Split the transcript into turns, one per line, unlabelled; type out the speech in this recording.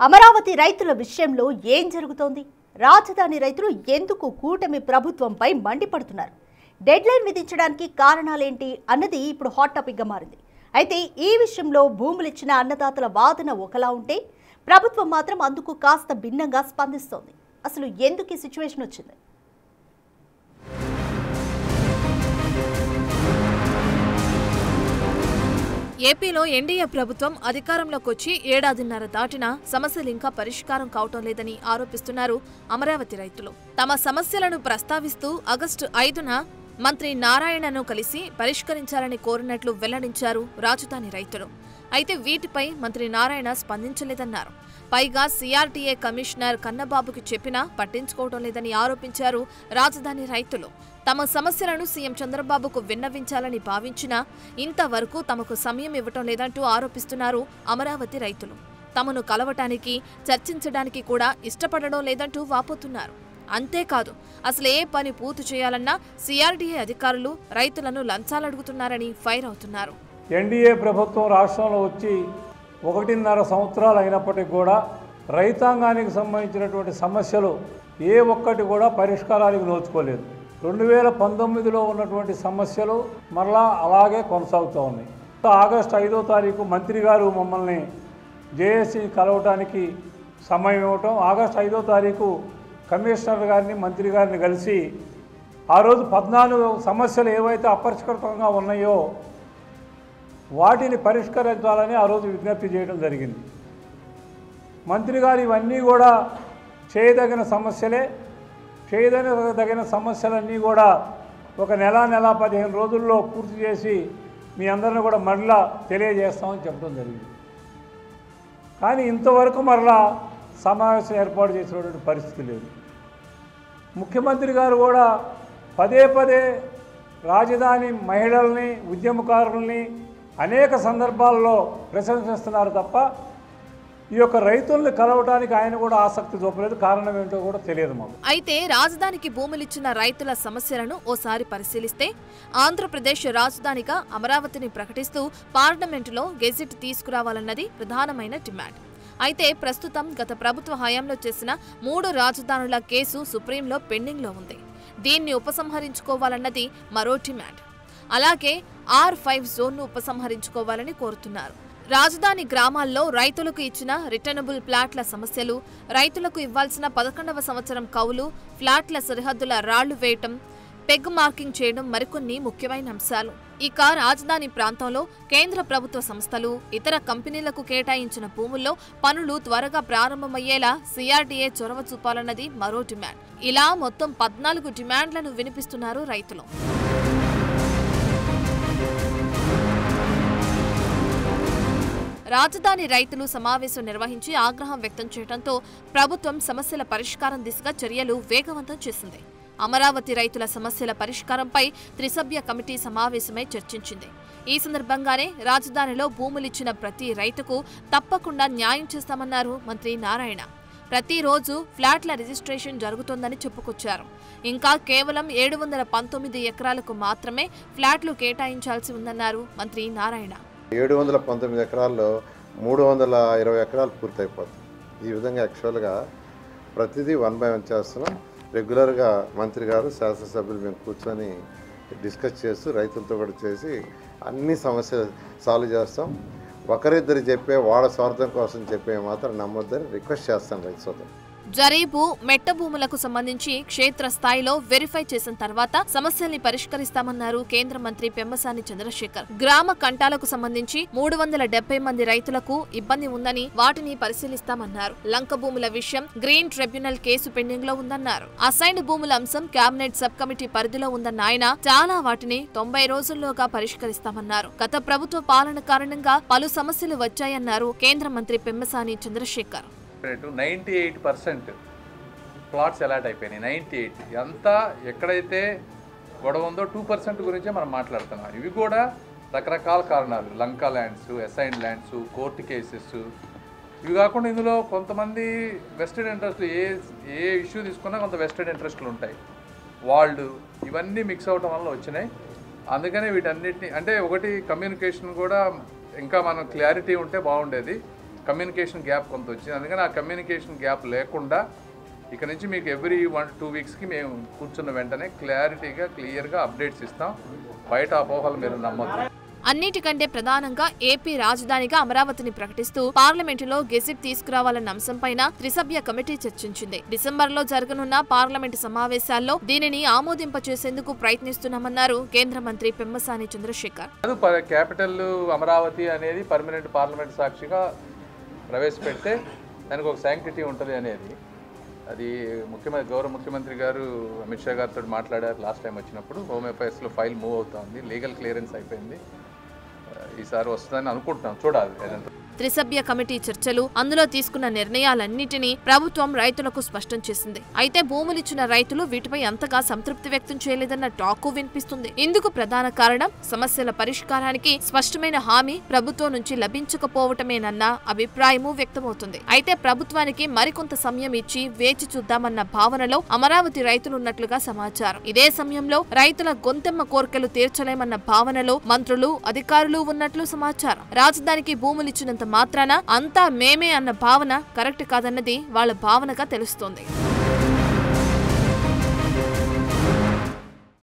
అమరావతి రైతుల విషయంలో ఏం జరుగుతోంది? రాజధాని రైతులు ఎందుకు కూటమి ప్రభుత్వంపై మండిపడుతున్నారు? డెడ్లైన్ విధించడానికి కారణాలేంటి అన్నది ఇప్పుడు హాట్ టాపిక్గా మారింది. అయితే ఈ విషయంలో భూములు ఇచ్చిన అన్నదాతల వాదన ఒకలా ఉంటే ప్రభుత్వం మాత్రం అందుకు కాస్త భిన్నంగా స్పందిస్తోంది. అసలు ఎందుకు ఈ సిచ్యువేషన్ వచ్చింది?
ఏపీలో ఎన్డీఏ ప్రభుత్వం అధికారంలోకి వచ్చి ఏడాదిన్నర దాటినా సమస్యలు ఇంకా పరిష్కారం కావటం లేదని ఆరోపిస్తున్నారు అమరావతి రైతులు. తమ సమస్యలను ప్రస్తావిస్తూ ఆగస్టు 5న మంత్రి నారాయణను కలిసి పరిష్కరించాలని కోరినట్లు వెల్లడించారు రాజధాని రైతులు. అయితే వీటిపై మంత్రి నారాయణ స్పందించలేదన్నారు. పైగా సిఆర్టీఏ కమిషనర్ కన్నబాబుకి చెప్పినా పట్టించుకోవడం లేదని ఆరోపించారు రాజధాని రైతులు. తమ సమస్యలను సీఎం చంద్రబాబుకు విన్నవించాలని భావించినా ఇంతవరకు తమకు సమయం ఇవ్వటం లేదంటూ ఆరోపిస్తున్నారు అమరావతి రైతులు. తమను కలవటానికి, చర్చించడానికి కూడా ఇష్టపడడం లేదంటూ వాపోతున్నారు. అంతేకాదు, అసలు ఏ పని పూర్తి చేయాలన్నా సిఆర్డీఏ అధికారులు రైతులను లంచాలడుగుతున్నారని ఫైర్ అవుతున్నారు.
ఎన్డీఏ ప్రభుత్వం రాష్ట్రంలో వచ్చి 1.5 సంవత్సరాలు అయినప్పటికీ కూడా రైతాంగానికి సంబంధించినటువంటి సమస్యలు ఏ ఒక్కటి కూడా పరిష్కారానికి నోచుకోలేదు. 2019లో ఉన్నటువంటి సమస్యలు మరలా అలాగే కొనసాగుతూ ఉన్నాయి. ఆగస్టు 5వ తారీఖు మంత్రి గారు మమ్మల్ని జేఏసీ కలవటానికి సమయం ఇవ్వటం, ఆగస్టు 5వ తారీఖు కమిషనర్ గారిని మంత్రి గారిని కలిసి ఆ రోజు 14 సమస్యలు ఏవైతే అపరిష్కృతంగా ఉన్నాయో వాటిని పరిష్కరించాలని ఆ రోజు విజ్ఞప్తి చేయడం జరిగింది. మంత్రి గారు ఇవన్నీ కూడా చేయదగిన సమస్యలే, చేయదగిన సమస్యలన్నీ కూడా ఒక నెల 15 రోజుల్లో పూర్తి చేసి మీ అందరిని కూడా మరలా తెలియజేస్తామని చెప్పడం జరిగింది. కానీ ఇంతవరకు మరలా సమావేశం ఏర్పాటు చేసినటువంటి పరిస్థితి లేదు. ముఖ్యమంత్రి గారు కూడా పదే రాజధాని మహిళల్ని, ఉద్యమకారుల్ని అనేక సందర్భాల్లో ప్రశంసిస్తున్నారు తప్ప ఈ యొక్క రైతుల్ని కలవటానికి ఆయన కూడా ఆసక్తి చూపలేదు. కారణం ఏంటో కూడా తెలియదు మాకు.
అయితే రాజధానికి భూములిచ్చిన రైతుల సమస్యలను ఓసారి పరిశీలిస్తే ఆంధ్రప్రదేశ్ రాజధానిగా అమరావతిని ప్రకటిస్తూ పార్లమెంటులో గెజిట్ తీసుకురావాలన్నది ప్రధానమైన డిమాండ్. అయితే ప్రస్తుతం గత ప్రభుత్వ హయాంలో చేసిన 3 రాజధానుల కేసు సుప్రీంలో పెండింగ్లో ఉంది. దీన్ని ఉపసంహరించుకోవాలన్నది మరో డిమాండ్. అలాగే R5 జోన్ను ఉపసంహరించుకోవాలని కోరుతున్నారు. రాజధాని గ్రామాల్లో రైతులకు ఇచ్చిన రిటర్నబుల్ ప్లాట్ల సమస్యలు, రైతులకు ఇవ్వాల్సిన 11వ సంవత్సరం కౌలు, ఫ్లాట్ల సరిహద్దుల రాళ్లు వేయటం, పెగ్ మార్కింగ్ చేయడం మరికొన్ని ముఖ్యమైన అంశాలు. ఇక రాజధాని ప్రాంతంలో కేంద్ర ప్రభుత్వ సంస్థలు, ఇతర కంపెనీలకు కేటాయించిన భూముల్లో పనులు త్వరగా ప్రారంభమయ్యేలా సిఆర్డీఏ చొరవ చూపాలన్నది మరో డిమాండ్. ఇలా మొత్తం 14 డిమాండ్లను వినిపిస్తున్నారు రైతులు. రాజధాని రైతులు సమావేశం నిర్వహించి ఆగ్రహం వ్యక్తం చేయడంతో ప్రభుత్వం సమస్యల పరిష్కారం దిశగా చర్యలు వేగవంతం చేసింది. అమరావతి రైతుల సమస్యల పరిష్కారంపై త్రిసభ్య కమిటీ సమావేశమై చర్చించింది. ఈ సందర్భంగానే రాజధానిలో భూములిచ్చిన ప్రతి రైతుకు తప్పకుండా న్యాయం చేస్తామన్నారు మంత్రి నారాయణ. ప్రతిరోజు ఫ్లాట్ల రిజిస్ట్రేషన్ జరుగుతోందని చెప్పుకొచ్చారు. ఇంకా కేవలం 719 ఎకరాలకు మాత్రమే ఫ్లాట్లు కేటాయించాల్సి ఉందన్నారు మంత్రి నారాయణ.
719 ఎకరాల్లో 320 ఎకరాలు పూర్తయిపోతుంది. ఈ విధంగా యాక్చువల్గా ప్రతిదీ 1 by 1 చేస్తున్నాం. రెగ్యులర్గా మంత్రి గారు, శాసనసభ్యులు మేము కూర్చొని డిస్కస్ చేస్తూ రైతులతో కూడా చేసి అన్ని సమస్యలు సాల్వ్ చేస్తాం. ఒకరిద్దరు చెప్పే వాళ్ళ స్వార్థం కోసం చెప్పే మాత్రం నమ్మొద్దని రిక్వెస్ట్ చేస్తాను రైతు సోదరులు.
జరీబు, మెట్ట భూములకు సంబంధించి క్షేత్రస్థాయిలో వెరిఫై చేసిన తర్వాత సమస్యల్ని పరిష్కరిస్తామన్నారు కేంద్ర మంత్రి పెమ్మసాని చంద్రశేఖర్. గ్రామ కంటాలకు సంబంధించి 370 మంది రైతులకు ఇబ్బంది ఉందని వాటిని పరిశీలిస్తామన్నారు. లంక భూముల విషయం గ్రీన్ ట్రిబ్యునల్ కేసు పెండింగ్ లో ఉందన్నారు. అసైన్డ్ భూముల అంశం కేబినెట్ సబ్ కమిటీ పరిధిలో ఉందన్న ఆయన చాలా వాటిని 90 రోజుల్లోగా పరిష్కరిస్తామన్నారు. గత ప్రభుత్వ పాలన కారణంగా పలు సమస్యలు వచ్చాయన్నారు కేంద్ర మంత్రి పెమ్మసాని చంద్రశేఖర్.
98% ప్లాట్స్ అలాట్ అయిపోయినాయి. 98 అంతా ఎక్కడైతే గొడవ ఉందో 2% గురించే మనం మాట్లాడుతున్నాం. ఇవి కూడా రకరకాల కారణాలు, Lanka lands, assigned lands, court cases, ఇవి కాకుండా ఇందులో కొంతమంది వెస్టెడ్ ఇంట్రెస్ట్లు ఏ ఇష్యూ తీసుకున్నా కొంత వెస్టెడ్ ఇంట్రెస్ట్లు ఉంటాయి. వాళ్ళు ఇవన్నీ మిక్స్ అవటం వల్ల వచ్చినాయి. అందుకనే వీటన్నిటిని అంటే ఒకటి కమ్యూనికేషన్ కూడా ఇంకా మనం క్లారిటీ ఉంటే బాగుండేది. కమ్యూనికేషన్ గ్యాప్ కొంత వచ్చింది. అందుకని ఆ కమ్యూనికేషన్ గ్యాప్ లేకుండా ఇక నుంచి మీకు ఎవ్రీ 1-2 వీక్స్కి మేము కూర్చున్న వెంటనే క్లియర్గా అప్డేట్స్ ఇస్తాం. బయట అపోహలు మీరు నమ్మొద్దు.
అన్నిటికంటే ప్రధానంగా ఏపీ రాజధానిగా అమరావతిని ప్రకటిస్తూ పార్లమెంటులో గెజిట్ తీసుకురావాలన్న అంశంపైన త్రిసభ్య కమిటీ చర్చించింది. డిసెంబర్లో జరగనున్న పార్లమెంటు సమావేశాల్లో దీనిని ఆమోదింపచేసేందుకు ప్రయత్నిస్తున్నామన్నారు కేంద్ర మంత్రి పెమ్మసాని చంద్రశేఖర్.
క్యాపిటల్ అమరావతి అనేది పర్మనెంట్ పార్లమెంట్ సాక్షిగా ప్రవేశపెడితే దానికి ఒక శాంక్టిటీ ఉంటుంది అనేది అది గౌరవ ముఖ్యమంత్రి గారు అమిత్ షా గారితో మాట్లాడారు లాస్ట్ టైం వచ్చినప్పుడు. హోమ్ అఫైర్స్లో ఫైల్ మూవ్ అవుతుంది, లీగల్ క్లియరెన్స్ అయిపోయింది. ఈసారి వస్తుందని అనుకుంటున్నాం, చూడాలి ఏదంతా.
త్రిసభ్య కమిటీ చర్చలు, అందులో తీసుకున్న నిర్ణయాలన్నింటినీ ప్రభుత్వం రైతులకు స్పష్టం చేసింది. అయితే భూములిచ్చిన రైతులు వీటిపై అంతగా సంతృప్తి వ్యక్తం చేయలేదన్న టాకు వినిపిస్తుంది. ఇందుకు ప్రధాన కారణం సమస్యల పరిష్కారానికి స్పష్టమైన హామీ ప్రభుత్వం నుంచి లభించకపోవటమేనన్న అభిప్రాయమూ వ్యక్తమవుతుంది. అయితే ప్రభుత్వానికి మరికొంత సమయం ఇచ్చి వేచి చూద్దామన్న భావనలో అమరావతి రైతులున్నట్లుగా సమాచారం. ఇదే సమయంలో రైతుల గొంతెమ్మ కోర్కెలు తీర్చలేమన్న భావనలో మంత్రులు, అధికారులు ఉన్నట్లు సమాచారం. రాజధానికి భూములిచ్చినంత మాత్రాన అంతా మేమే అన్న భావన కరెక్ట్ కాదన్నది వాళ్ళ భావనగా తెలుస్తోంది.